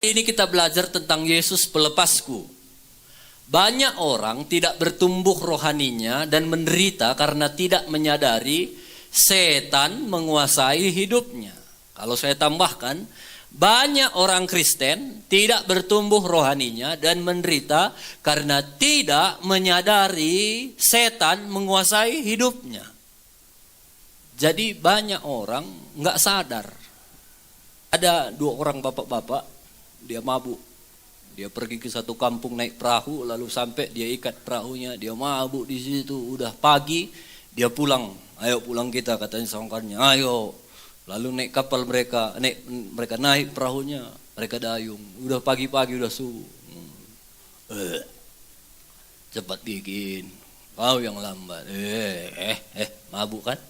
Ini kita belajar tentang Yesus pelepasku. Banyak orang tidak bertumbuh rohaninya dan menderita karena tidak menyadari setan menguasai hidupnya. Kalau saya tambahkan, banyak orang Kristen tidak bertumbuh rohaninya dan menderita karena tidak menyadari setan menguasai hidupnya. Jadi banyak orang nggak sadar. Ada 2 orang bapak-bapak. Dia mabuk, dia pergi ke satu kampung naik perahu, lalu sampai dia ikat perahunya, dia mabuk di situ. Udah pagi dia pulang, ayo pulang kita, katanya sangkarnya, ayo. Lalu naik kapal mereka naik perahunya, mereka dayung. Udah pagi-pagi udah subuh. Cepat bikin, kau yang lambat. Mabuk kan?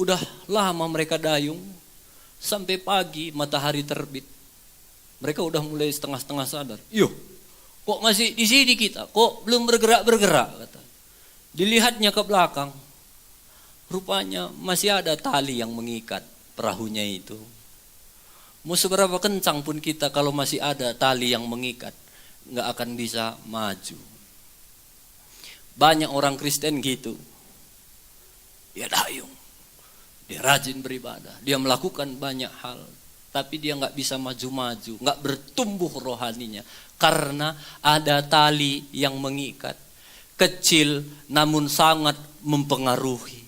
Udah lama mereka dayung. Sampai pagi matahari terbit, mereka udah mulai setengah-setengah sadar. Yo, kok masih di sini kita? Kok belum bergerak-bergerak? Kata. Dilihatnya ke belakang, rupanya masih ada tali yang mengikat perahunya itu. Mau seberapa kencang pun kita, kalau masih ada tali yang mengikat, nggak akan bisa maju. Banyak orang Kristen gitu, dia dayung. Dia rajin beribadah, dia melakukan banyak hal, tapi dia nggak bisa maju-maju, nggak bertumbuh rohaninya, karena ada tali yang mengikat, kecil namun sangat mempengaruhi.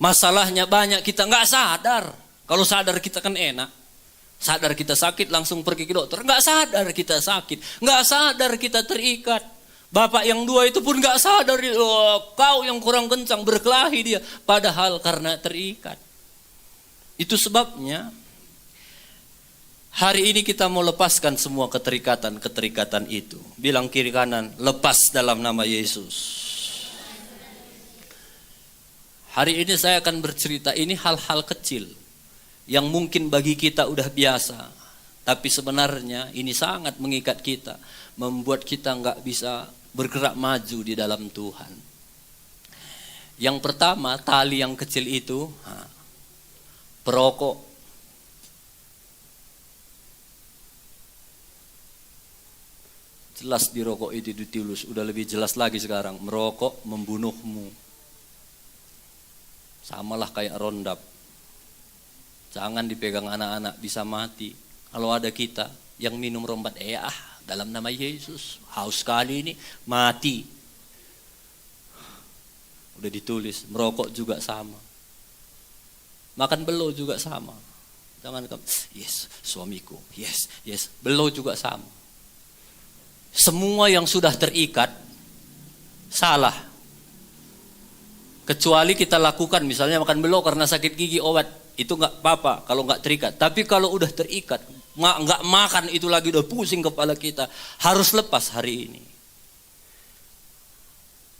Masalahnya banyak kita nggak sadar. Kalau sadar kita kan enak, sadar kita sakit langsung pergi ke dokter, nggak sadar kita sakit, nggak sadar kita terikat. Bapak yang 2 itu pun nggak sadar, kau yang kurang kencang, berkelahi dia, padahal karena terikat. Itu sebabnya hari ini kita mau lepaskan semua keterikatan itu. Bilang kiri kanan, lepas dalam nama Yesus. Hari ini saya akan bercerita, ini hal-hal kecil yang mungkin bagi kita udah biasa, tapi sebenarnya ini sangat mengikat kita, membuat kita nggak bisa bergerak maju di dalam Tuhan. Yang pertama, tali yang kecil itu, perokok. Jelas di rokok itu ditulis, udah lebih jelas lagi sekarang, merokok membunuhmu. Samalah kayak rondap. Jangan dipegang anak-anak, bisa mati. Kalau ada kita yang minum rombat, dalam nama Yesus, haus sekali ini, mati. Udah ditulis, merokok juga sama. Makan belo juga sama. Jangan kamu, yes, suamiku, yes, belo juga sama. Semua yang sudah terikat salah. Kecuali kita lakukan, misalnya makan belo karena sakit gigi obat, itu nggak apa-apa kalau nggak terikat. Tapi kalau udah terikat, nggak makan itu lagi, udah pusing kepala kita, harus lepas hari ini.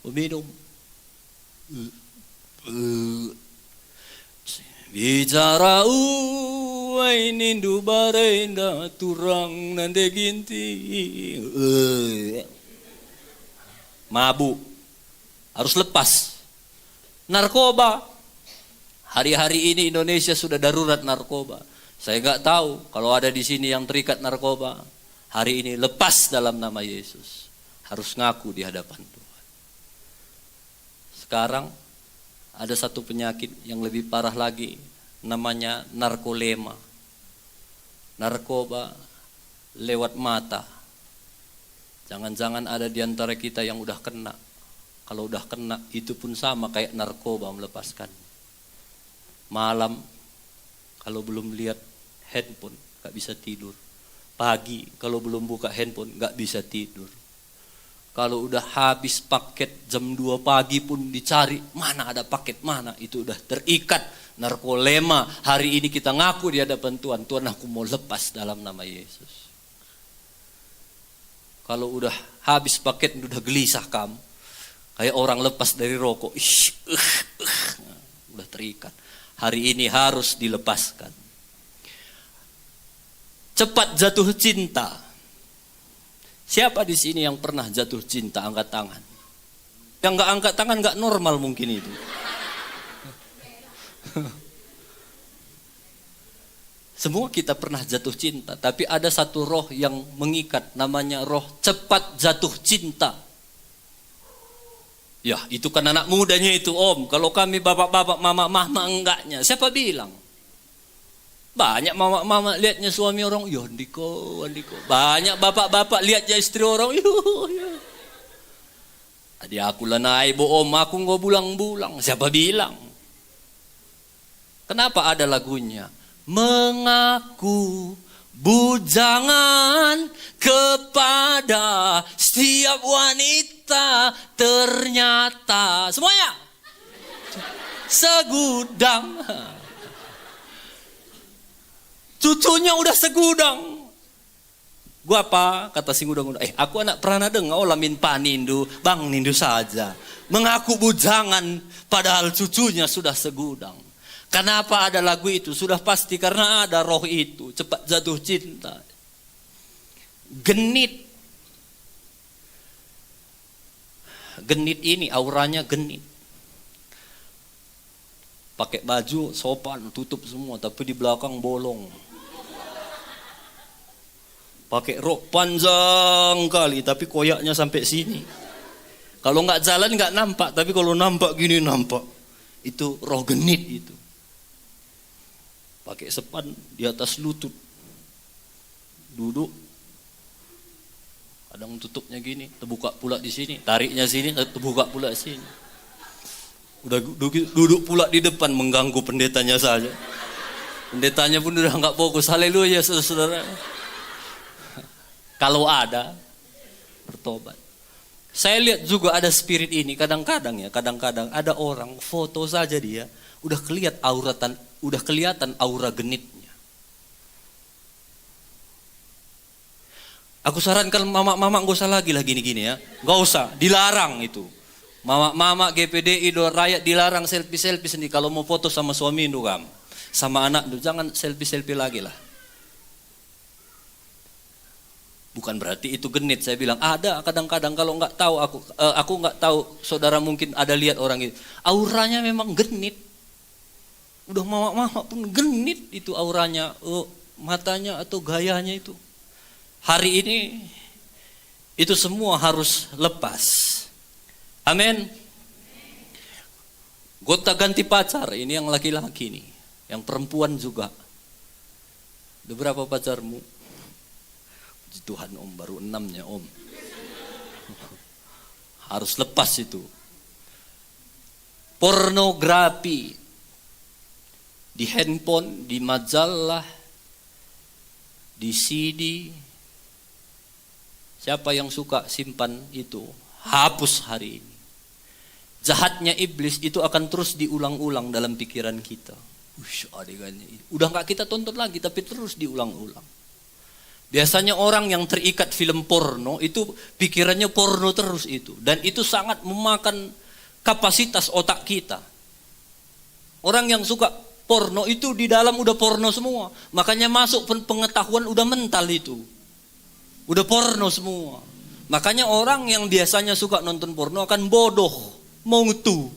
Minum. Bicara uai nindu barenda turang nande ginti. Mabuk. Harus lepas. Narkoba. Hari-hari ini Indonesia sudah darurat narkoba. Saya nggak tahu kalau ada di sini yang terikat narkoba. Hari ini lepas dalam nama Yesus. Harus ngaku di hadapan Tuhan. Sekarang ada satu penyakit yang lebih parah lagi, namanya narkolema. Narkoba lewat mata. Jangan-jangan ada di antara kita yang udah kena. Kalau udah kena, itu pun sama kayak narkoba melepaskan. Malam, kalau belum lihat handphone, gak bisa tidur. Pagi, kalau belum buka handphone, gak bisa tidur. Kalau udah habis paket jam 2 pagi pun dicari, mana ada paket, mana, itu udah terikat narkolema. Hari ini kita ngaku di hadapan Tuhan, Tuhan aku mau lepas dalam nama Yesus. Kalau udah habis paket, udah gelisah kamu, kayak orang lepas dari rokok, udah terikat. Hari ini harus dilepaskan. Cepat jatuh cinta. Siapa di sini yang pernah jatuh cinta? Angkat tangan. Yang nggak angkat tangan nggak normal mungkin itu. Semua kita pernah jatuh cinta, tapi ada satu roh yang mengikat, namanya roh cepat jatuh cinta. Ya, itu kan anak mudanya itu, Om. Kalau kami bapak-bapak, mama-mama enggaknya. Siapa bilang? Banyak mama-mama lihatnya suami orang, ya Andiko. Banyak bapak-bapak lihatnya istri orang, ya. Adi aku lah naik, Om, aku nggak bulang-bulang. Siapa bilang? Kenapa ada lagunya? Mengaku bujangan kepada setiap wanita, ternyata semuanya segudang. Cucunya udah segudang. Gua apa? Kata si gudang-gudang. Aku anak pernah dengar lamin panindu, bang nindu saja. Mengaku bujangan padahal cucunya sudah segudang. Kenapa ada lagu itu? Sudah pasti karena ada roh itu, cepat jatuh cinta. Genit. Genit ini auranya genit. Pakai baju sopan, tutup semua, tapi di belakang bolong. Pakai rok panjang kali, tapi koyaknya sampai sini. Kalau nggak jalan nggak nampak, tapi kalau nampak gini nampak. Itu roh genit itu. Pakai sepan di atas lutut, duduk, kadang tutupnya gini, terbuka pula di sini, tariknya sini, terbuka pula sini. Udah duduk pula di depan mengganggu pendetanya saja. Pendetanya pun udah nggak fokus. Haleluya, saudara. Kalau ada bertobat. Saya lihat juga ada spirit ini kadang-kadang ada orang foto saja dia udah kelihatan aura genitnya. Aku sarankan mama-mama gak usah lagi gini-gini ya. Gak usah, dilarang itu. Mama GPDI rakyat dilarang selfie sendiri. Kalau mau foto sama suami itu sama anak itu jangan selfie lagi lah. Bukan berarti itu genit, saya bilang ada kadang-kadang kalau nggak tahu aku nggak tahu, saudara mungkin ada lihat orang itu, auranya memang genit, udah mama pun genit itu auranya, matanya atau gayanya itu. Hari ini itu semua harus lepas, amin. Gonta ganti pacar, ini yang laki-laki nih, yang perempuan juga. Ada berapa pacarmu? Tuhan Om, baru 6-nya Om. Harus lepas itu. Pornografi di handphone, di majalah, di CD. Siapa yang suka simpan itu, hapus hari ini. Jahatnya iblis itu akan terus diulang-ulang dalam pikiran kita. Adegannya udah gak kita tonton lagi, tapi terus diulang-ulang. Biasanya orang yang terikat film porno itu pikirannya porno terus itu. Dan itu sangat memakan kapasitas otak kita. Orang yang suka porno itu di dalam udah porno semua. Makanya masuk pengetahuan udah mental itu. Udah porno semua. Makanya orang yang biasanya suka nonton porno akan bodoh. Mau itu.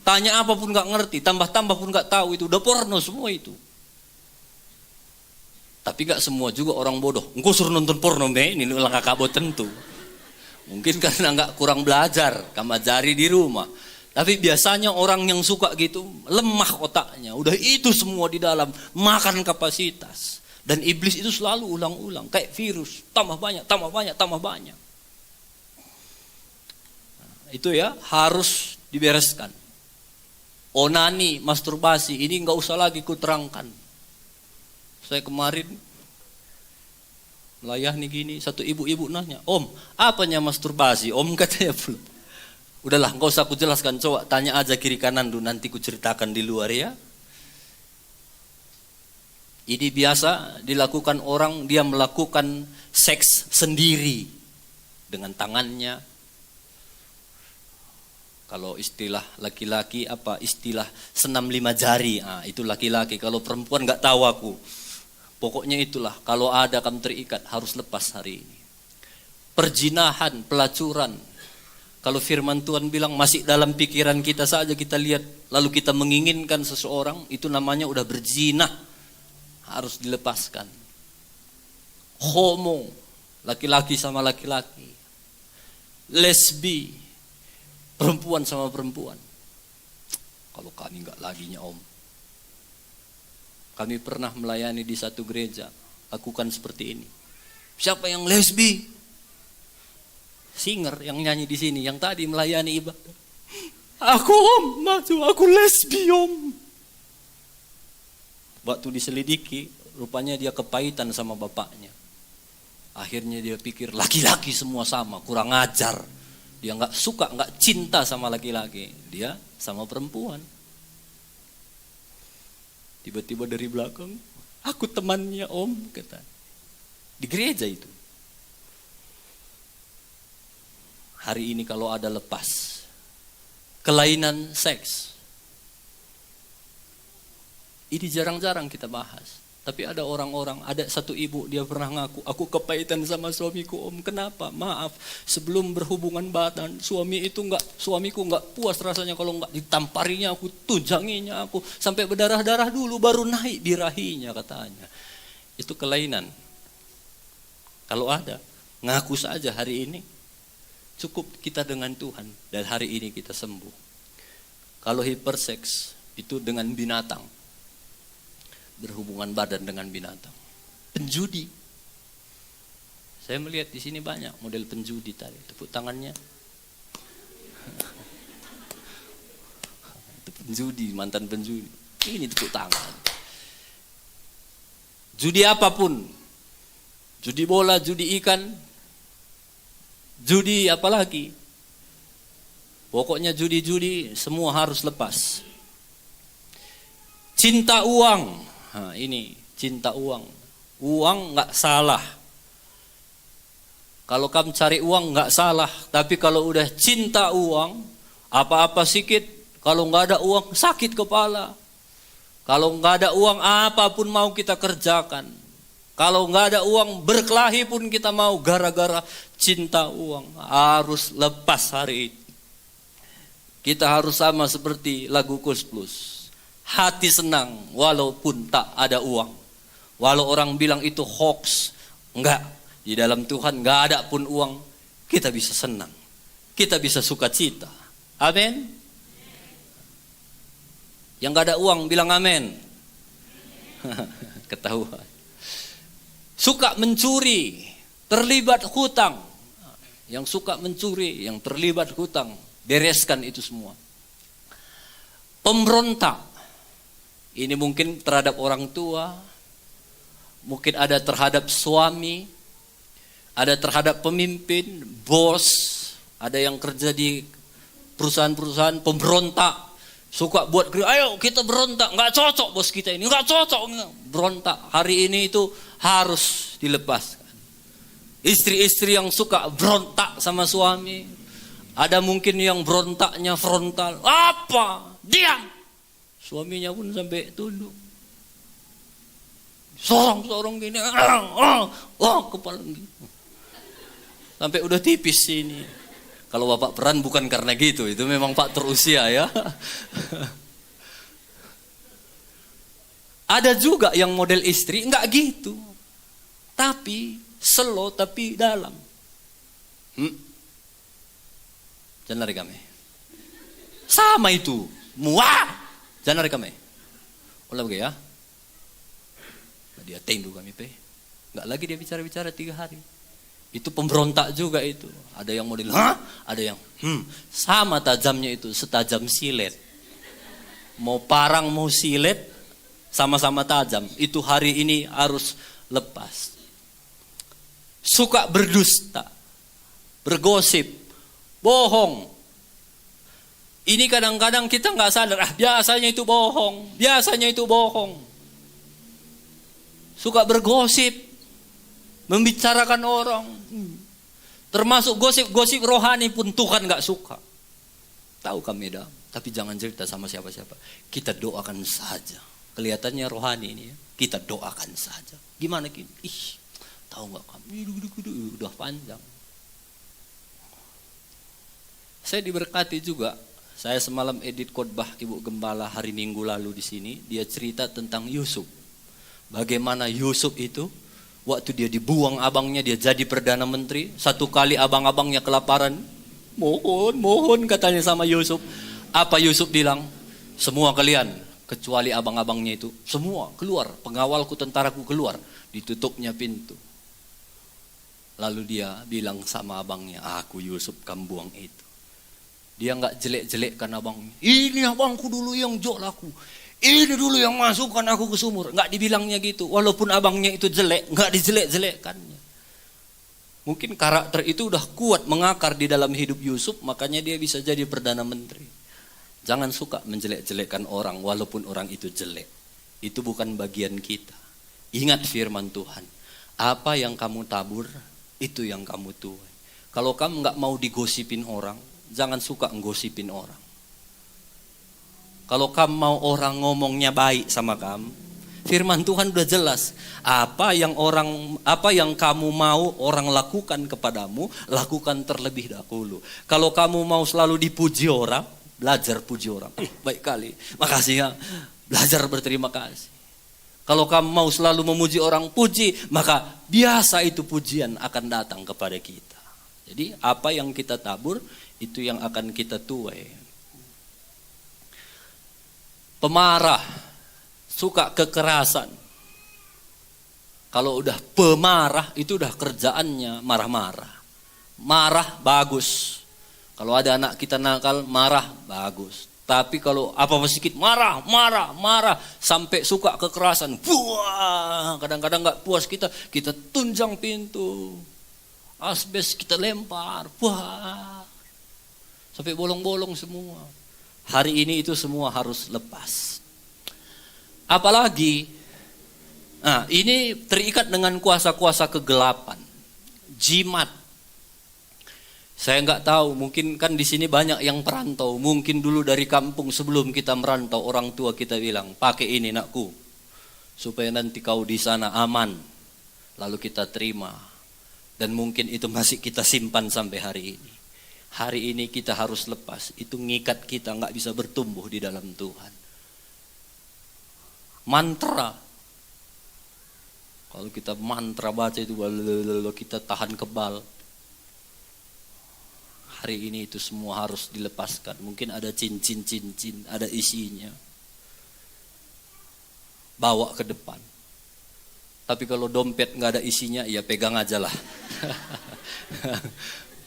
Tanya apapun gak ngerti. Tambah-tambah pun gak tahu itu. Udah porno semua itu. Tapi gak semua juga orang bodoh. Engkau suruh nonton porno, ini ulang kakak tentu. Mungkin karena gak kurang belajar, kamajari di rumah. Tapi biasanya orang yang suka gitu, lemah otaknya. Udah itu semua di dalam, makan kapasitas. Dan iblis itu selalu ulang-ulang, kayak virus. Tambah banyak. Nah, itu ya, harus dibereskan. Onani, masturbasi, ini gak usah lagi kuterangkan. Saya kemarin melayani gini, satu ibu-ibu nanya, Om, apanya masturbasi? Om katanya belum. Udahlah, enggak usah aku jelaskan, coba tanya aja kiri kanan dulu, nanti ku ceritakan di luar ya. Ini biasa dilakukan orang, dia melakukan seks sendiri dengan tangannya. Kalau istilah laki-laki apa? Istilah senam 5 jari. Itu laki-laki. Kalau perempuan nggak tahu aku. Pokoknya itulah, kalau ada kamu terikat harus lepas hari ini. Perzinahan, pelacuran. Kalau firman Tuhan bilang masih dalam pikiran kita saja kita lihat, lalu kita menginginkan seseorang, itu namanya udah berzina. harus dilepaskan. Homo, laki-laki sama laki-laki. Lesbi, perempuan sama perempuan. Kalau kami enggak laginya om. Kami pernah melayani di satu gereja, lakukan seperti ini. Siapa yang lesbi? Singer yang nyanyi di sini, yang tadi melayani ibadah. Aku om, maju, aku lesbi om. Waktu diselidiki, rupanya dia kepahitan sama bapaknya. Akhirnya dia pikir laki-laki semua sama, kurang ajar. Dia nggak suka, nggak cinta sama laki-laki. Dia sama perempuan. Tiba-tiba dari belakang, aku temannya om, kata. Di gereja itu. Hari ini kalau ada lepas, kelainan seks. Ini jarang-jarang kita bahas. Tapi ada orang-orang, ada satu ibu, dia pernah ngaku, aku kepahitan sama suamiku om. Kenapa? Maaf, sebelum berhubungan badan, suamiku nggak puas rasanya kalau nggak ditamparinya aku, tunjanginya aku, sampai berdarah-darah dulu baru naik birahinya katanya. Itu kelainan. Kalau ada, ngaku saja hari ini. Cukup kita dengan Tuhan dan hari ini kita sembuh. Kalau hiperseks itu dengan binatang. Berhubungan badan dengan binatang. Penjudi. Saya melihat di sini banyak model penjudi tadi. Tepuk tangannya. Itu penjudi, mantan penjudi. Ini tepuk tangan. Judi apapun. Judi bola, judi ikan. Judi apalagi. Pokoknya judi-judi semua harus lepas. Cinta uang. Nah, ini cinta uang. Uang nggak salah. Kalau kamu cari uang nggak salah. Tapi kalau udah cinta uang, apa-apa sedikit, kalau nggak ada uang sakit kepala. Kalau nggak ada uang apapun mau kita kerjakan. Kalau nggak ada uang berkelahi pun kita mau gara-gara cinta uang. Harus lepas hari ini. Kita harus sama seperti lagu Kus Plus. Hati senang walaupun tak ada uang. Walau orang bilang itu hoax. Enggak. Di dalam Tuhan enggak ada pun uang. Kita bisa senang. Kita bisa sukacita. Amin. Yang enggak ada uang bilang amin. Ketahuan. Suka mencuri. Terlibat hutang. Yang suka mencuri. Yang terlibat hutang. Bereskan itu semua. Pemberontak. Ini mungkin terhadap orang tua, mungkin ada terhadap suami, ada terhadap pemimpin, bos, ada yang kerja di perusahaan-perusahaan, pemberontak, suka buat, ayo kita berontak, nggak cocok bos kita ini, nggak cocok, berontak. Hari ini itu harus dilepaskan. Istri-istri yang suka berontak sama suami, ada mungkin yang berontaknya frontal, apa? Diam! Suaminya pun sampai tunduk. Sorong-sorong gini. Kepala gitu. Sampai udah tipis sini. Kalau bapak peran bukan karena gitu. Itu memang pak terusia ya. Ada juga yang model istri. Enggak gitu. Tapi slow tapi dalam. Jangan lari kami. Sama itu. Muah. Jangan lari kami. Olah ya. Dia tendu kami pe. Enggak lagi dia bicara-bicara 3 hari. Itu pemberontak juga itu. Ada yang model ada yang sama tajamnya itu, setajam silet. Mau parang mau silet sama-sama tajam. Itu hari ini harus lepas. Suka berdusta, bergosip, bohong. Ini kadang-kadang kita nggak sadar, biasanya itu bohong, biasanya itu bohong. Suka bergosip, membicarakan orang, termasuk gosip-gosip rohani pun Tuhan nggak suka. Tahu kami dah, tapi jangan cerita sama siapa-siapa. Kita doakan saja. Kelihatannya rohani ini, ya. Kita doakan saja. Gimana gini? Tahu nggak kami? Udah panjang. Saya diberkati juga. Saya semalam edit khotbah Ibu Gembala hari Minggu lalu di sini. Dia cerita tentang Yusuf. Bagaimana Yusuf itu, waktu dia dibuang abangnya, dia jadi Perdana Menteri. Satu kali abang-abangnya kelaparan. Mohon katanya sama Yusuf. Apa Yusuf bilang? Semua kalian, kecuali abang-abangnya itu, semua keluar. Pengawalku, tentaraku keluar. Ditutupnya pintu. Lalu dia bilang sama abangnya, aku Yusuf kamu buang itu. Dia nggak jelek-jelekkan abangnya. Ini abangku dulu yang jual aku. Ini dulu yang masukkan aku ke sumur. Nggak dibilangnya gitu. Walaupun abangnya itu jelek, nggak dijelek-jelekkannya. Mungkin karakter itu udah kuat mengakar di dalam hidup Yusuf, makanya dia bisa jadi Perdana Menteri. Jangan suka menjelek-jelekkan orang walaupun orang itu jelek. Itu bukan bagian kita. Ingat firman Tuhan. Apa yang kamu tabur, itu yang kamu tuai. Kalau kamu nggak mau digosipin orang, jangan suka nggosipin orang. Kalau kamu mau orang ngomongnya baik sama kamu, firman Tuhan udah jelas. Apa yang kamu mau orang lakukan kepadamu, lakukan terlebih dahulu. Kalau kamu mau selalu dipuji orang, belajar puji orang. Baik kali, makasih ya. Belajar berterima kasih. Kalau kamu mau selalu memuji orang, puji, maka biasa itu pujian akan datang kepada kita. Jadi apa yang kita tabur, itu yang akan kita tuai. Pemarah, suka kekerasan. Kalau udah pemarah, itu udah kerjaannya marah-marah. Marah bagus. Kalau ada anak kita nakal, marah bagus. Tapi kalau apa-apa sedikit marah, sampai suka kekerasan. Wah, kadang-kadang nggak puas kita tunjang pintu, asbes kita lempar, wah, sampai bolong-bolong semua. Hari ini itu semua harus lepas. Apalagi, ini terikat dengan kuasa-kuasa kegelapan, jimat. Saya nggak tahu, mungkin kan di sini banyak yang perantau. Mungkin dulu dari kampung sebelum kita merantau, orang tua kita bilang, pakai ini nakku, supaya nanti kau di sana aman. Lalu kita terima. Dan mungkin itu masih kita simpan sampai hari ini. Hari ini kita harus lepas. Itu ngikat kita, nggak bisa bertumbuh di dalam Tuhan. Mantra. Kalau kita mantra baca itu, kita tahan kebal. Hari ini itu semua harus dilepaskan. Mungkin ada cincin-cincin, ada isinya. Bawa ke depan. Tapi kalau dompet nggak ada isinya, ya pegang aja lah.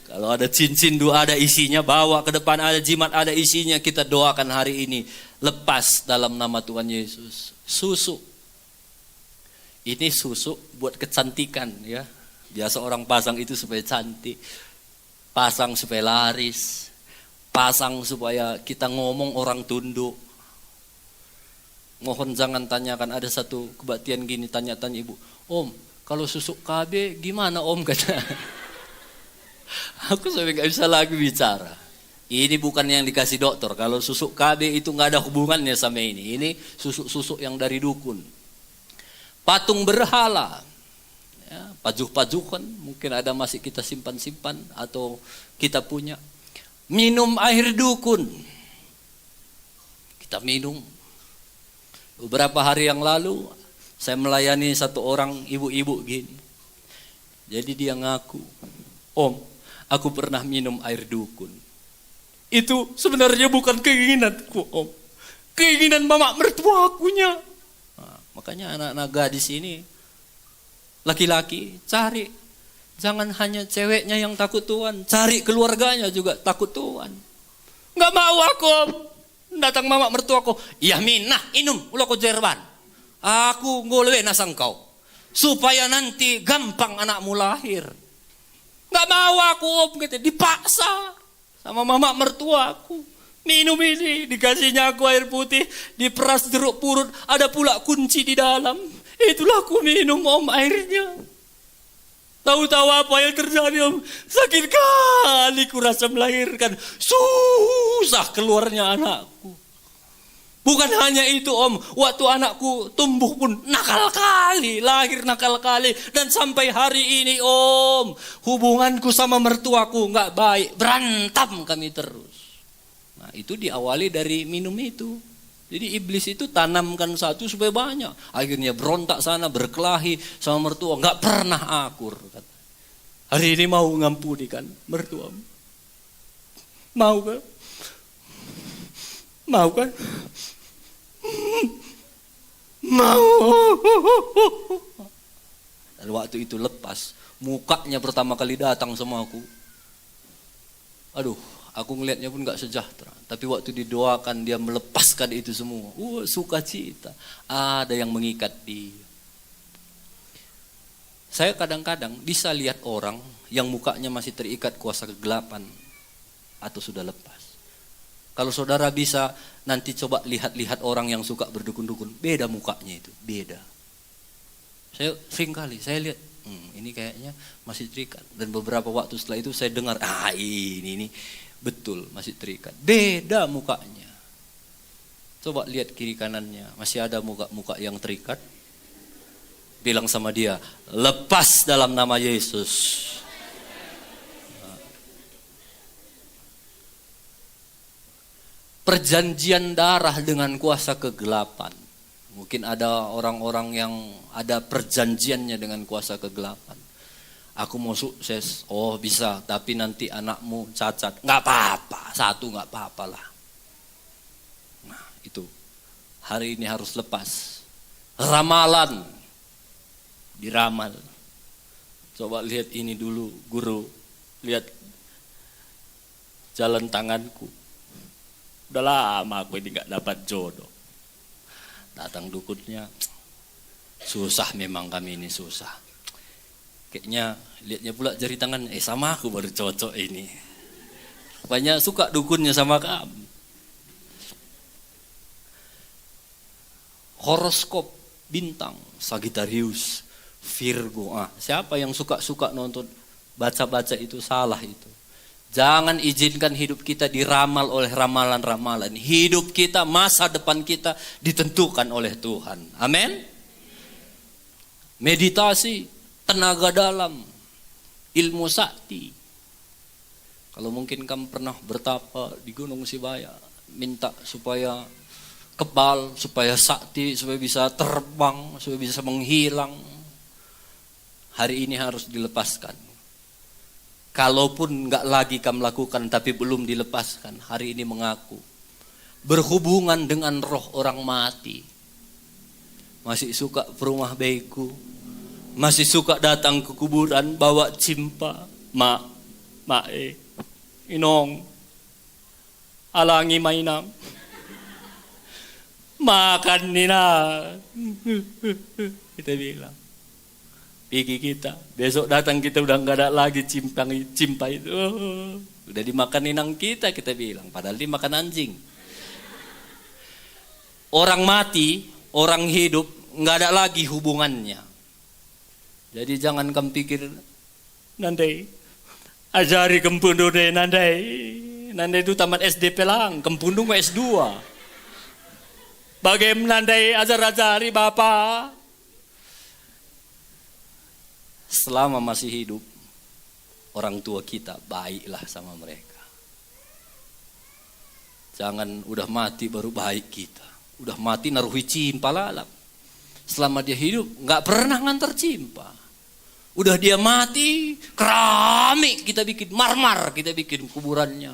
Kalau ada cincin dua ada isinya, bawa ke depan, ada jimat ada isinya, kita doakan hari ini. Lepas dalam nama Tuhan Yesus. Susu. Ini susu buat kecantikan ya. Biasa orang pasang itu supaya cantik. Pasang supaya laris, pasang supaya kita ngomong orang tunduk. Mohon jangan tanyakan, ada satu kebaktian gini, tanya-tanya ibu, Om, kalau susuk KB gimana Om? Kata. Aku sampai gak bisa lagi bicara. Ini bukan yang dikasih dokter, kalau susuk KB itu gak ada hubungannya sama ini. Ini susuk-susuk yang dari dukun. Patung berhala. Ya, pajuh-pajuhan mungkin ada masih kita simpan-simpan atau kita punya. Minum air dukun, kita minum. Beberapa hari yang lalu saya melayani satu orang ibu-ibu gini. Jadi dia ngaku, Om, aku pernah minum air dukun. Itu sebenarnya bukan keinginanku Om, keinginan mama mertuakunya. Makanya anak-anak gadis ini, laki-laki cari, jangan hanya ceweknya yang takut Tuhan, cari keluarganya juga takut Tuhan. Nggak mau aku, datang mama mertuaku, iya minah inum ulah ko jerban, aku ngolwe nasang kau, supaya nanti gampang anakmu lahir. Nggak mau aku gitu, dipaksa sama mama mertuaku. Minum ini, dikasihnya aku air putih, diperas jeruk purut, ada pula kunci di dalam. Itulah aku minum Om airnya. Tahu-tahu apa yang terjadi Om? Sakit kali ku rasa melahirkan. Susah keluarnya anakku. Bukan hanya itu Om, waktu anakku tumbuh pun nakal kali, lahir nakal kali. Dan sampai hari ini Om, hubunganku sama mertuaku gak baik, berantem kami terus. Nah itu diawali dari minum itu. Jadi iblis itu tanamkan satu supaya banyak. Akhirnya berontak sana, berkelahi sama mertua. Nggak pernah akur. Kata. Hari ini mau ngampuni kan mertua. Mau kan? Mau kan? Mau. Dan waktu itu lepas. Mukanya pertama kali datang sama aku. Aduh, aku ngelihatnya pun gak sejahtera. Tapi waktu didoakan dia melepaskan itu semua. Sukacita. Ada yang mengikat dia. Saya kadang-kadang bisa lihat orang yang mukanya masih terikat kuasa kegelapan. Atau sudah lepas. Kalau saudara bisa nanti coba lihat-lihat orang yang suka berdukun-dukun. Beda mukanya itu, beda. Saya sering kali, saya lihat. Ini kayaknya masih terikat. Dan beberapa waktu setelah itu saya dengar, ini betul masih terikat. Beda mukanya. Coba lihat kiri kanannya, masih ada muka-muka yang terikat. Bilang sama dia, lepas dalam nama Yesus. Perjanjian darah dengan kuasa kegelapan. Mungkin ada orang-orang yang ada perjanjiannya dengan kuasa kegelapan. Aku mau sukses, bisa, tapi nanti anakmu cacat. Nggak apa-apa, satu nggak apa-apa lah. Nah itu, hari ini harus lepas. Ramalan, diramal. Coba lihat ini dulu, guru. Lihat jalan tanganku. Udah lama aku ini nggak dapat jodoh. Datang dukunnya, susah memang kami ini susah. Kayaknya lihatnya pula jari tangan, sama aku baru cocok ini. Banyak suka dukunnya sama kamu. Horoskop bintang, Sagittarius, Virgo. Siapa yang suka nonton baca-baca itu salah itu. Jangan izinkan hidup kita diramal oleh ramalan-ramalan. Hidup kita, masa depan kita ditentukan oleh Tuhan. Amin. Meditasi, tenaga dalam, ilmu sakti. Kalau mungkin kamu pernah bertapa di Gunung Sibaya, minta supaya kebal, supaya sakti, supaya bisa terbang, supaya bisa menghilang. Hari ini harus dilepaskan. Kalaupun enggak lagi kamu lakukan tapi belum dilepaskan, hari ini mengaku. Berhubungan dengan roh orang mati. Masih suka perumah beiku. Masih suka datang ke kuburan bawa cimpa. Inong. Alangi mainam. Makan nina. Kita bilang. Pergi kita, besok datang kita udah nggak ada lagi cimpa itu, udah dimakan inang kita bilang, padahal dimakan anjing. Orang mati, orang hidup nggak ada lagi hubungannya. Jadi jangan kamu pikir nanti ajari kempundung deh nanti itu tamat SD pelang, kempundung S2. Bagaimana nanti ajar-ajari bapak? Selama masih hidup, orang tua kita baiklah sama mereka. Jangan udah mati baru baik kita. Udah mati naruhi cimpa lalap. Selama dia hidup gak pernah ngantar cimpa. Udah dia mati, keramik kita bikin, marmar kita bikin kuburannya.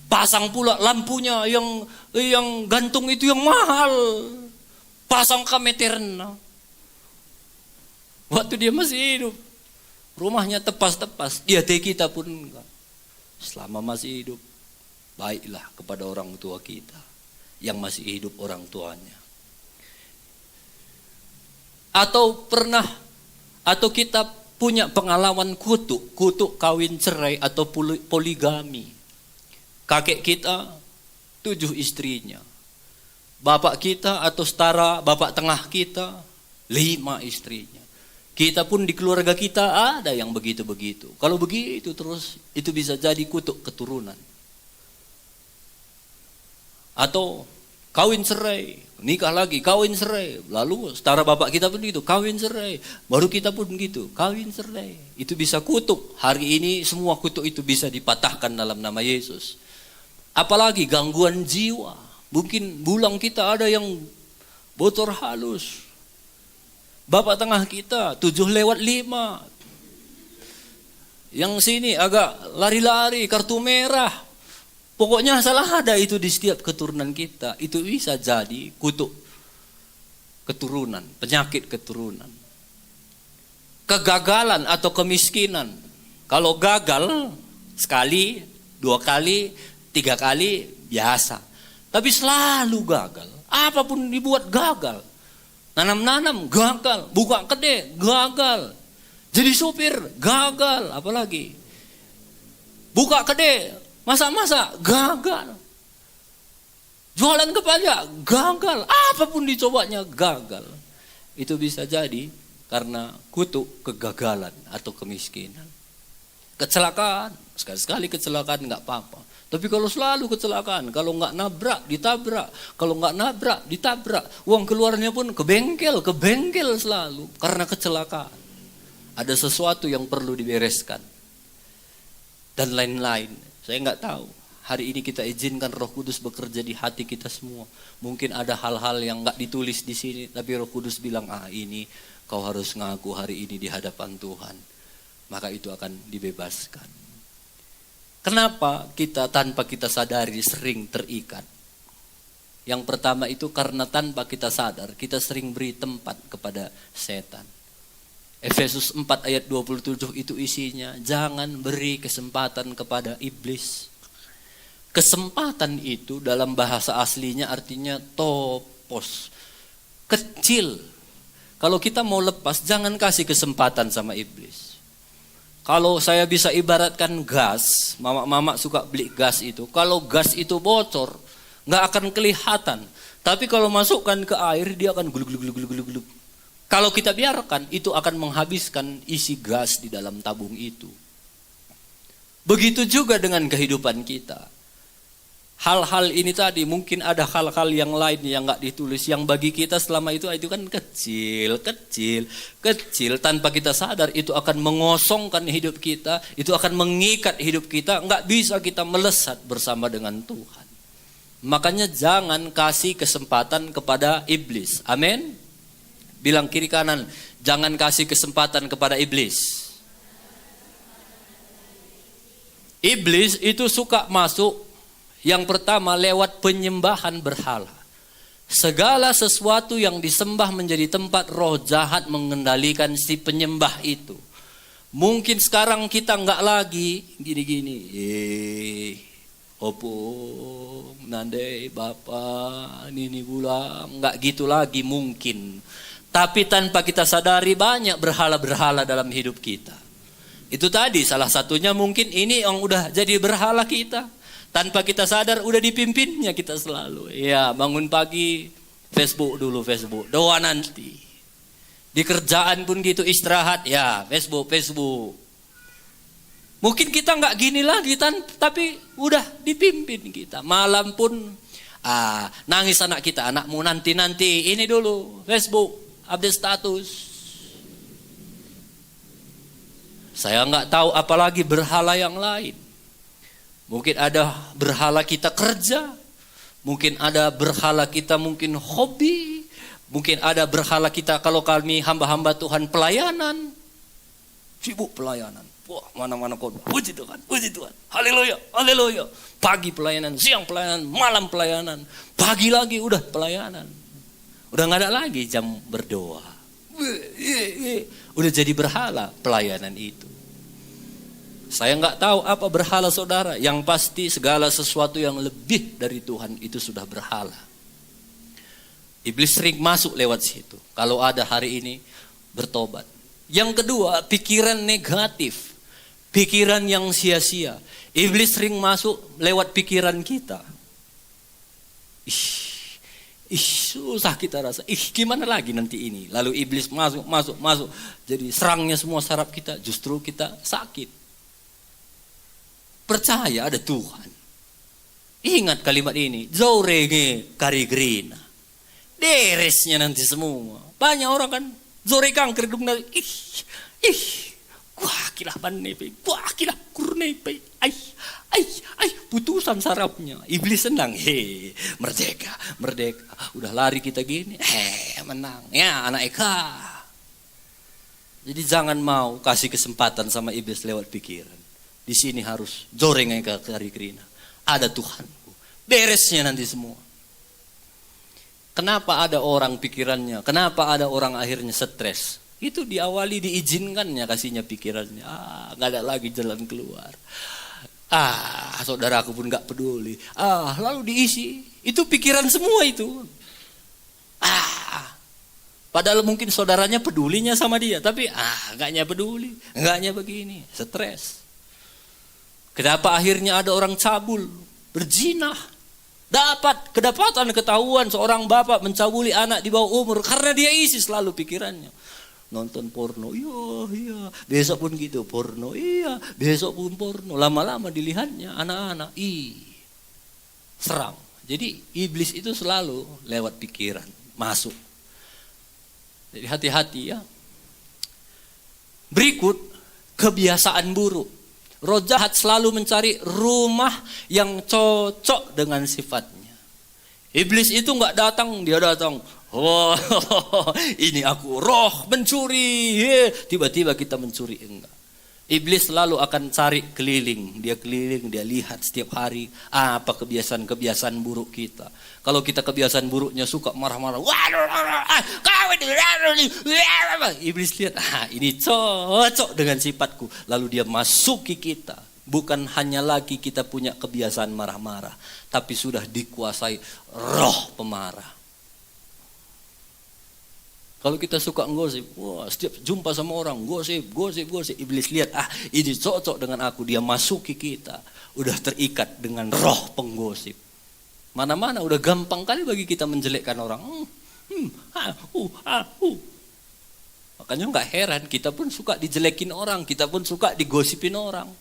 Pasang pula lampunya yang gantung itu yang mahal. Pasang kameterna. Waktu dia masih hidup. Rumahnya tepas-tepas, dia kita pun enggak. Selama masih hidup, baiklah kepada orang tua kita yang masih hidup orang tuanya. Atau kita punya pengalaman kutuk kawin cerai atau poligami. Kakek kita 7 istrinya. Bapak kita atau setara bapak tengah kita 5 istrinya. Kita pun di keluarga kita ada yang begitu-begitu. Kalau begitu terus itu bisa jadi kutuk keturunan. Atau kawin cerai, nikah lagi, kawin cerai. Lalu setara bapak kita pun gitu, kawin cerai. Baru kita pun gitu, kawin cerai. Itu bisa kutuk. Hari ini semua kutuk itu bisa dipatahkan dalam nama Yesus. Apalagi gangguan jiwa. Mungkin bulang kita ada yang bocor halus. Bapak tengah kita 7/5. Yang sini agak lari-lari, kartu merah. Pokoknya salah ada itu di setiap keturunan kita. Itu bisa jadi kutuk keturunan, penyakit keturunan. Kegagalan atau kemiskinan. Kalau gagal sekali, 2 kali, 3 kali biasa. Tapi selalu gagal. Apapun dibuat gagal. Nanam-nanam gagal, buka kedai gagal. Jadi supir gagal, apalagi buka kedai, masak-masak gagal. Jualan kepala gagal, apapun dicobanya gagal. Itu bisa jadi karena kutuk kegagalan atau kemiskinan. Kecelakaan, sekali-sekali kecelakaan nggak apa-apa. Tapi kalau selalu kecelakaan, kalau nggak nabrak ditabrak, kalau nggak nabrak ditabrak, uang keluarnya pun ke bengkel selalu karena kecelakaan. Ada sesuatu yang perlu dibereskan dan lain-lain. Saya nggak tahu. Hari ini kita izinkan Roh Kudus bekerja di hati kita semua. Mungkin ada hal-hal yang nggak ditulis di sini, tapi Roh Kudus bilang, ini kau harus ngaku hari ini di hadapan Tuhan. Maka itu akan dibebaskan. Kenapa kita tanpa kita sadari sering terikat? Yang pertama itu karena tanpa kita sadar, kita sering beri tempat kepada setan. Efesus 4 ayat 27 itu isinya, jangan beri kesempatan kepada iblis. Kesempatan itu dalam bahasa aslinya artinya topos, kecil. Kalau kita mau lepas, jangan kasih kesempatan sama iblis. Kalau saya bisa ibaratkan gas, mama-mama suka beli gas itu. Kalau gas itu bocor, nggak akan kelihatan. Tapi kalau masukkan ke air, dia akan gluk-gluk-gluk-gluk-gluk. Kalau kita biarkan, itu akan menghabiskan isi gas di dalam tabung itu. Begitu juga dengan kehidupan kita. Hal-hal ini tadi, mungkin ada hal-hal yang lain yang gak ditulis. Yang bagi kita selama itu kan kecil. Tanpa kita sadar, itu akan mengosongkan hidup kita. Itu akan mengikat hidup kita. Gak bisa kita melesat bersama dengan Tuhan. Makanya jangan kasih kesempatan kepada iblis. Amin. Bilang kiri kanan, jangan kasih kesempatan kepada iblis. Iblis itu suka masuk, yang pertama lewat penyembahan berhala. Segala sesuatu yang disembah menjadi tempat roh jahat mengendalikan si penyembah itu. Mungkin sekarang kita nggak lagi gini-gini. Opung, nandai, bapak, nini bulang, nggak gitu lagi mungkin. Tapi tanpa kita sadari banyak berhala-berhala dalam hidup kita. Itu tadi salah satunya mungkin ini yang udah jadi berhala kita. Tanpa kita sadar udah dipimpinnya kita selalu. Ya bangun pagi Facebook dulu Facebook. Doa nanti. Di kerjaan pun gitu istirahat ya Facebook. Mungkin kita nggak gini lagi tapi udah dipimpin kita. Malam pun nangis anak kita. Anakmu nanti ini dulu Facebook. Update status. Saya nggak tahu apalagi berhala yang lain. Mungkin ada berhala kita kerja. Mungkin ada berhala kita mungkin hobi. Mungkin ada berhala kita kalau kami hamba-hamba Tuhan pelayanan. Sibuk pelayanan. Wah mana-mana kau. Puji Tuhan. Haleluya. Pagi pelayanan, siang pelayanan, malam pelayanan. Pagi lagi udah pelayanan. Udah gak ada lagi jam berdoa. Udah jadi berhala pelayanan itu. Saya gak tahu apa berhala saudara. Yang pasti segala sesuatu yang lebih dari Tuhan itu sudah berhala. Iblis sering masuk lewat situ. Kalau ada hari ini bertobat. Yang kedua, pikiran negatif. Pikiran yang sia-sia. Iblis sering masuk lewat pikiran kita. Susah kita rasa. Gimana lagi nanti ini? Lalu iblis masuk. Jadi serangnya semua saraf kita. Justru kita sakit. Percaya ada Tuhan. Ingat kalimat ini. Zorenge karigrina. Beresnya nanti semua. Banyak orang kan. Zore kanker. Wah kilah panepe. Wah kilah kurnepe. putusan sarafnya. Iblis senang, merdeka, merdeka. Udah lari kita gini, menang. Ya anak Eka. Jadi jangan mau kasih kesempatan sama iblis lewat pikiran. Di sini harus joreng Eka kari kerina. Ada Tuhanku. Beresnya nanti semua. Kenapa ada orang pikirannya? Kenapa ada orang akhirnya stres? Itu diawali diizinkannya kasihnya pikirannya. Nggak ada lagi jalan keluar. Saudaraku pun nggak peduli. Lalu diisi. Itu pikiran semua itu. Padahal mungkin saudaranya pedulinya sama dia. Tapi nggaknya peduli. Nggaknya begini. Stres. Kenapa akhirnya ada orang cabul? Berzina. Dapat kedapatan ketahuan seorang bapak mencabuli anak di bawah umur karena dia isi selalu pikirannya. Nonton porno, iya. Besok pun gitu, porno, iya. Besok pun porno. Lama-lama dilihatnya anak-anak, serang. Jadi iblis itu selalu lewat pikiran, masuk. Jadi hati-hati ya. Berikut, kebiasaan buruk. Roh jahat selalu mencari rumah yang cocok dengan sifatnya. Iblis itu nggak datang, dia datang. Ini aku roh mencuri. Tiba-tiba kita mencuri, enggak. Iblis selalu akan cari keliling, dia lihat setiap hari apa kebiasaan buruk kita. Kalau kita kebiasaan buruknya suka marah-marah, iblis lihat, ini cocok dengan sifatku, lalu dia masuki kita. Bukan hanya lagi kita punya kebiasaan marah-marah, tapi sudah dikuasai roh pemarah. Kalau kita suka gosip, setiap jumpa sama orang, gosip. Iblis lihat, ini cocok dengan aku. Dia masuki kita. Udah terikat dengan roh penggosip. Mana-mana udah gampang kali bagi kita menjelekkan orang. Makanya gak heran, kita pun suka dijelekin orang. Kita pun suka digosipin orang.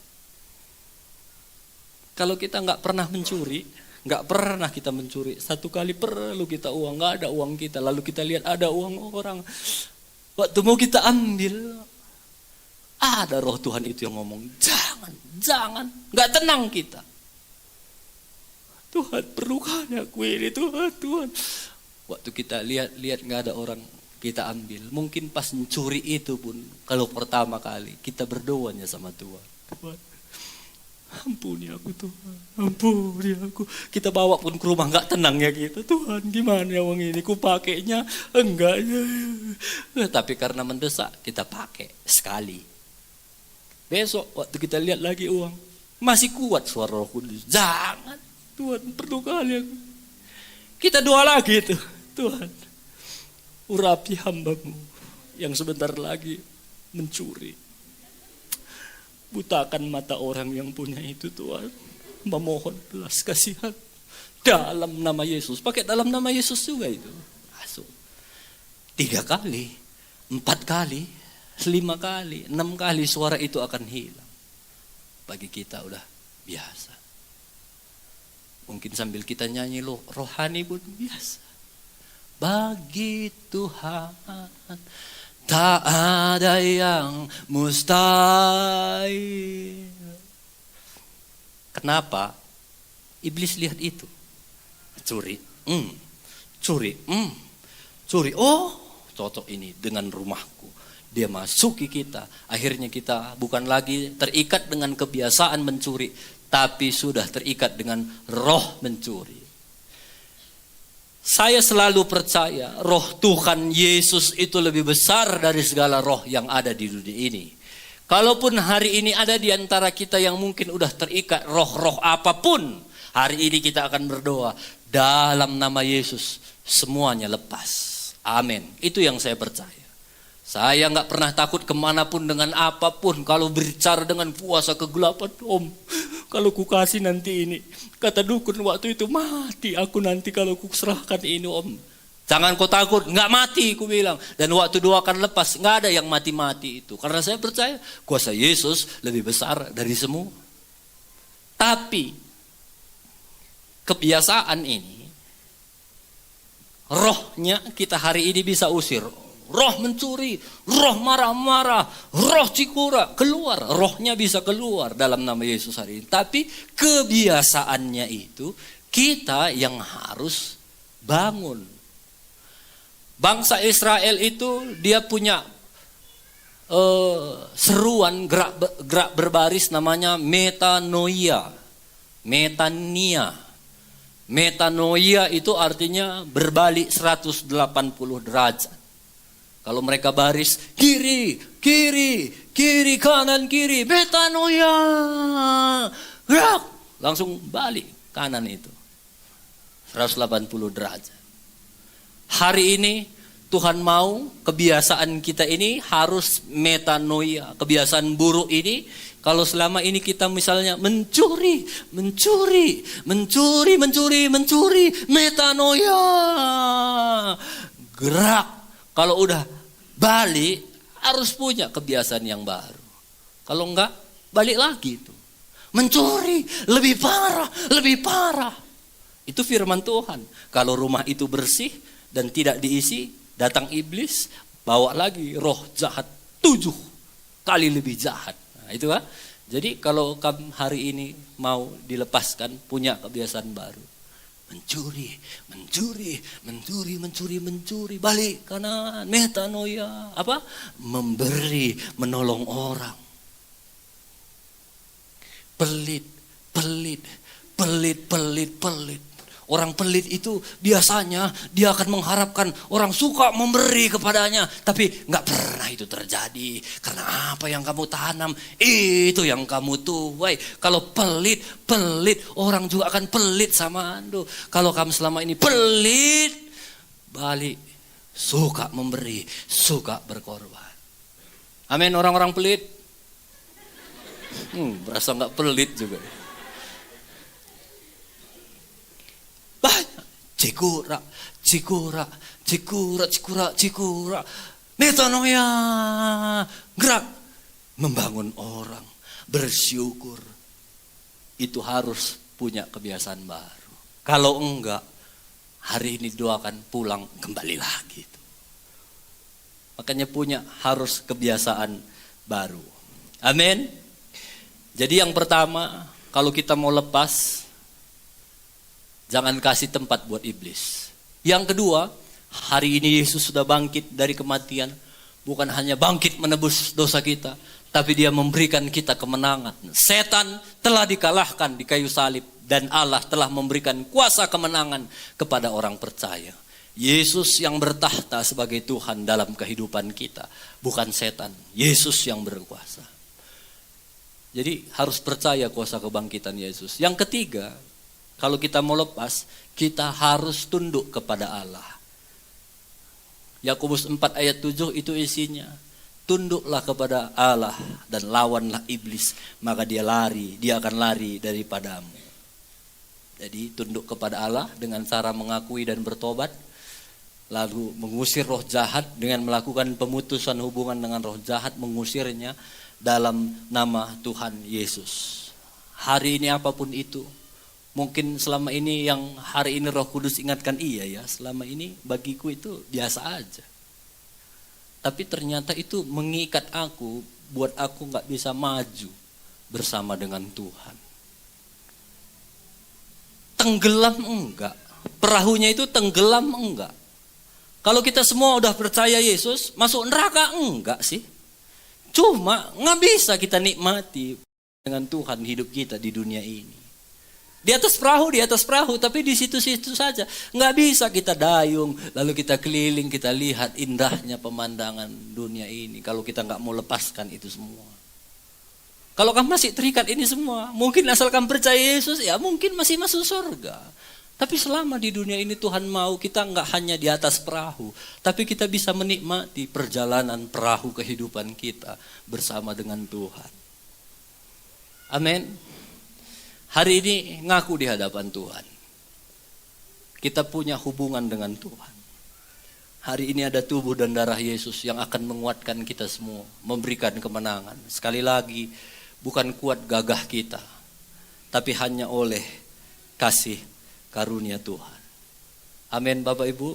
Kalau kita gak pernah mencuri, nggak pernah kita mencuri. Satu kali perlu kita uang, nggak ada uang kita. Lalu kita lihat ada uang orang. Waktu mau kita ambil, ada roh Tuhan itu yang ngomong, jangan. Nggak tenang kita. Tuhan perlukan aku ini, Tuhan. Waktu kita lihat nggak ada orang, kita ambil. Mungkin pas mencuri itu pun, kalau pertama kali kita berdoanya sama Tuhan. Ampuni aku Tuhan, ampuni aku. Kita bawa pun ke rumah nggak tenang ya kita. Tuhan gimana uang ini, ku pakainya enggak ya. Tapi karena mendesak kita pakai sekali. Besok waktu kita lihat lagi uang, masih kuat suara Roh Kudus. Jangan Tuhan, perlu kali aku. Kita doa lagi tuh, Tuhan urapi hamba-Mu yang sebentar lagi mencuri. Butakan mata orang yang punya itu Tuhan. Memohon belas kasihan. Dalam nama Yesus. Pakai dalam nama Yesus juga itu. Masuk. 3 kali. 4 kali. 5 kali. 6 kali suara itu akan hilang. Bagi kita udah biasa. Mungkin sambil kita nyanyi rohani pun biasa. Bagi Tuhan tak ada yang mustahil. Kenapa? Iblis lihat itu. Curi. Oh, cocok ini dengan rumahku. Dia masuki kita. Akhirnya kita bukan lagi terikat dengan kebiasaan mencuri, tapi sudah terikat dengan roh mencuri. Saya selalu percaya roh Tuhan Yesus itu lebih besar dari segala roh yang ada di dunia ini. Kalaupun hari ini ada di antara kita yang mungkin udah terikat roh-roh apapun, hari ini kita akan berdoa dalam nama Yesus semuanya lepas. Amin. Itu yang saya percaya. Saya gak pernah takut kemanapun dengan apapun. Kalau berbicara dengan puasa kegelapan, Om, kalau ku kasih nanti ini, kata dukun waktu itu, mati aku nanti kalau ku serahkan ini, Om. Jangan kau takut, gak mati ku bilang. Dan waktu doakan lepas, gak ada yang mati-mati itu. Karena saya percaya kuasa Yesus lebih besar dari semua. Tapi kebiasaan ini, rohnya kita hari ini bisa usir. roh mencuri, roh marah-marah, roh cikura, keluar. Rohnya bisa keluar dalam nama Yesus hari ini. Tapi kebiasaannya itu kita yang harus bangun. Bangsa Israel itu dia punya seruan gerak berbaris namanya metanoia. Metanoia itu artinya berbalik 180 derajat. Kalau mereka baris kiri, kanan, kiri, metanoia, gerak, langsung balik kanan itu 180 derajat. Hari ini Tuhan mau kebiasaan kita ini harus metanoia. Kebiasaan buruk ini, kalau selama ini kita misalnya mencuri, metanoia. Gerak. Kalau udah balik, harus punya kebiasaan yang baru. Kalau enggak, balik lagi itu. Mencuri, lebih parah. Itu firman Tuhan. Kalau rumah itu bersih dan tidak diisi, datang iblis, bawa lagi roh jahat 7 kali lebih jahat. Nah, itu kan. Jadi kalau kamu hari ini mau dilepaskan, punya kebiasaan baru. Mencuri, balik kanan, metanoia, memberi, menolong orang. Pelit. Orang pelit itu biasanya dia akan mengharapkan orang suka memberi kepadanya. Tapi gak pernah itu terjadi. Karena apa yang kamu tanam, itu yang kamu tuai. Kalau pelit, orang juga akan pelit sama Anda. Kalau kamu selama ini pelit, balik. Suka memberi, suka berkorban. Amin, orang-orang pelit. Berasa gak pelit juga. Banyak cikura, metanoia, gerak, membangun orang, bersyukur. Itu harus punya kebiasaan baru. Kalau enggak, hari ini doakan pulang kembali lagi. Makanya punya harus kebiasaan baru. Amin. Jadi yang pertama, kalau kita mau lepas, jangan kasih tempat buat iblis. Yang kedua, hari ini Yesus sudah bangkit dari kematian. Bukan hanya bangkit menebus dosa kita, tapi dia memberikan kita kemenangan. Setan telah dikalahkan di kayu salib dan Allah telah memberikan kuasa kemenangan kepada orang percaya. Yesus yang bertahta sebagai Tuhan dalam kehidupan kita, bukan setan. Yesus yang berkuasa. Jadi harus percaya kuasa kebangkitan Yesus. Yang ketiga, kalau kita mau lepas, kita harus tunduk kepada Allah. Yakobus 4 ayat 7 itu isinya. Tunduklah kepada Allah dan lawanlah iblis, maka dia akan lari daripadamu. Jadi tunduk kepada Allah dengan cara mengakui dan bertobat. Lalu mengusir roh jahat dengan melakukan pemutusan hubungan dengan roh jahat, mengusirnya dalam nama Tuhan Yesus. Hari ini apapun itu, mungkin selama ini yang hari ini Roh Kudus ingatkan, iya ya, selama ini bagiku itu biasa aja. Tapi ternyata itu mengikat aku, buat aku gak bisa maju bersama dengan Tuhan. Tenggelam enggak, perahunya itu tenggelam enggak. Kalau kita semua udah percaya Yesus, masuk neraka enggak sih? Cuma gak bisa kita nikmati dengan Tuhan hidup kita di dunia ini. Di atas perahu, tapi di situ-situ saja. Nggak bisa kita dayung, lalu kita keliling, kita lihat indahnya pemandangan dunia ini. Kalau kita nggak mau lepaskan itu semua. Kalau kamu masih terikat ini semua, mungkin asal kamu percaya Yesus, ya mungkin masih masuk surga. Tapi selama di dunia ini Tuhan mau kita nggak hanya di atas perahu, tapi kita bisa menikmati perjalanan perahu kehidupan kita bersama dengan Tuhan. Amin. Hari ini ngaku di hadapan Tuhan. Kita punya hubungan dengan Tuhan. Hari ini ada tubuh dan darah Yesus yang akan menguatkan kita semua, memberikan kemenangan. Sekali lagi, bukan kuat gagah kita, tapi hanya oleh kasih karunia Tuhan. Amin Bapak Ibu.